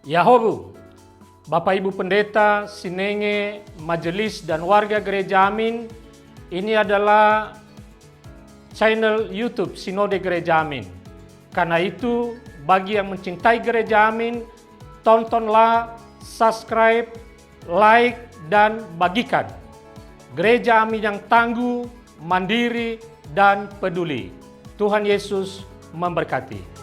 Yahobu, Bapak Ibu Pendeta, Sinenge, Majelis dan warga Gereja Amin, ini adalah channel YouTube Sinode Gereja Amin. Karena itu, bagi yang mencintai Gereja Amin, tontonlah, subscribe, like, dan bagikan. Gereja Amin yang tangguh, mandiri, dan peduli. Tuhan Yesus memberkati.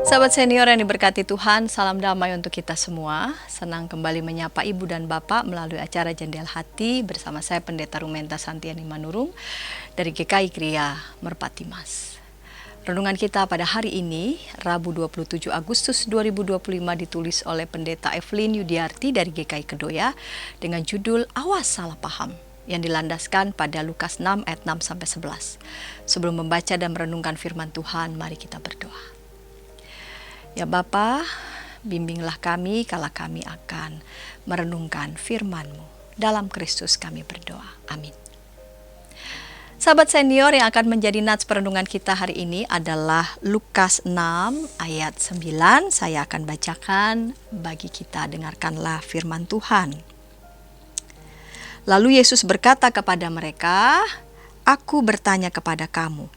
Sahabat senior yang diberkati Tuhan, salam damai untuk kita semua. Senang kembali menyapa Ibu dan Bapak melalui acara Jendela Hati bersama saya Pendeta Rumenta Santiani Manurung dari GKI Kriya Merpati Mas. Renungan kita pada hari ini, Rabu 27 Agustus 2025 ditulis oleh Pendeta Evelyn Yudiarti dari GKI Kedoya dengan judul Awas Salah Paham, yang dilandaskan pada Lukas 6 ayat 6-11. Sebelum membaca dan merenungkan firman Tuhan, mari kita berdoa. Ya Bapa, bimbinglah kami kala kami akan merenungkan firman-Mu. Dalam Kristus kami berdoa. Amin. Sahabat senior, yang akan menjadi nats perenungan kita hari ini adalah Lukas 6 ayat 9. Saya akan bacakan bagi kita, dengarkanlah firman Tuhan. Lalu Yesus berkata kepada mereka, "Aku bertanya kepada kamu,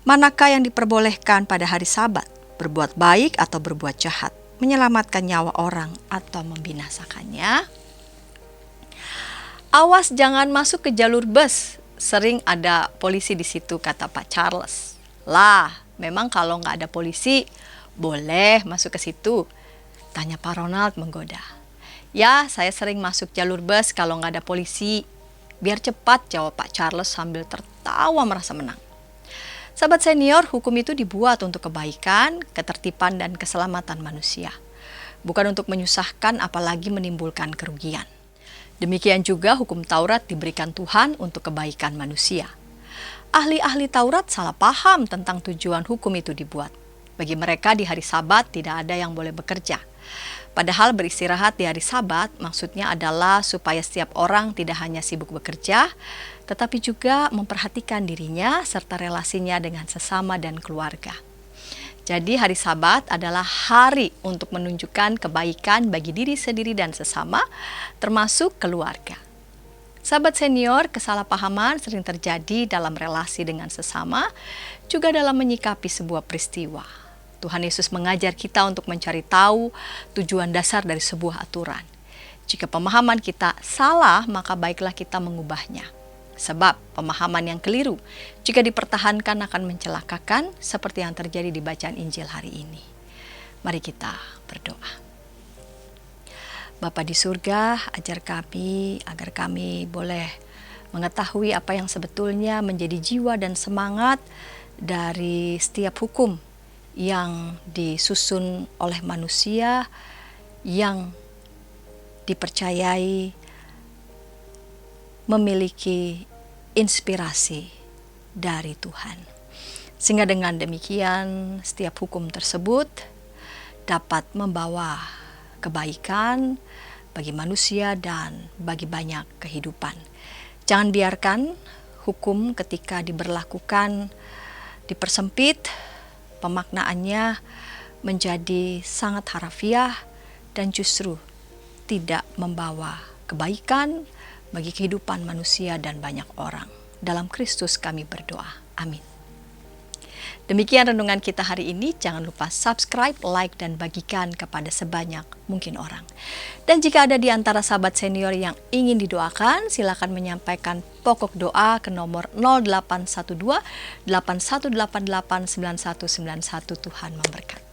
manakah yang diperbolehkan pada hari Sabat? Berbuat baik atau berbuat jahat, menyelamatkan nyawa orang atau membinasakannya?" Awas jangan masuk ke jalur bus, sering ada polisi di situ, kata Pak Charles. Lah, memang kalau nggak ada polisi, boleh masuk ke situ? Tanya Pak Ronald menggoda. Ya, saya sering masuk jalur bus kalau nggak ada polisi. Biar cepat, jawab Pak Charles sambil tertawa merasa menang. Sahabat senior, hukum itu dibuat untuk kebaikan, ketertiban, dan keselamatan manusia. Bukan untuk menyusahkan apalagi menimbulkan kerugian. Demikian juga hukum Taurat diberikan Tuhan untuk kebaikan manusia. Ahli-ahli Taurat salah paham tentang tujuan hukum itu dibuat. Bagi mereka di hari Sabat tidak ada yang boleh bekerja. Padahal beristirahat di hari Sabat maksudnya adalah supaya setiap orang tidak hanya sibuk bekerja, tetapi juga memperhatikan dirinya serta relasinya dengan sesama dan keluarga. Jadi hari Sabat adalah hari untuk menunjukkan kebaikan bagi diri sendiri dan sesama, termasuk keluarga. Sahabat senior, kesalahpahaman sering terjadi dalam relasi dengan sesama, juga dalam menyikapi sebuah peristiwa. Tuhan Yesus mengajar kita untuk mencari tahu tujuan dasar dari sebuah aturan. Jika pemahaman kita salah, maka baiklah kita mengubahnya. Sebab pemahaman yang keliru, jika dipertahankan akan mencelakakan, seperti yang terjadi di bacaan Injil hari ini. Mari kita berdoa. Bapa di surga, ajar kami agar kami boleh mengetahui apa yang sebetulnya menjadi jiwa dan semangat dari setiap hukum yang disusun oleh manusia, yang dipercayai memiliki inspirasi dari Tuhan. Sehingga dengan demikian setiap hukum tersebut dapat membawa kebaikan bagi manusia dan bagi banyak kehidupan. Jangan biarkan hukum ketika diberlakukan dipersempit, pemaknaannya menjadi sangat harafiah dan justru tidak membawa kebaikan bagi kehidupan manusia dan banyak orang. Dalam Kristus kami berdoa. Amin. Demikian renungan kita hari ini. Jangan lupa subscribe, like, dan bagikan kepada sebanyak mungkin orang. Dan jika ada di antara sahabat senior yang ingin didoakan, silakan menyampaikan pokok doa ke nomor 0812 8188 9191. Tuhan memberkati.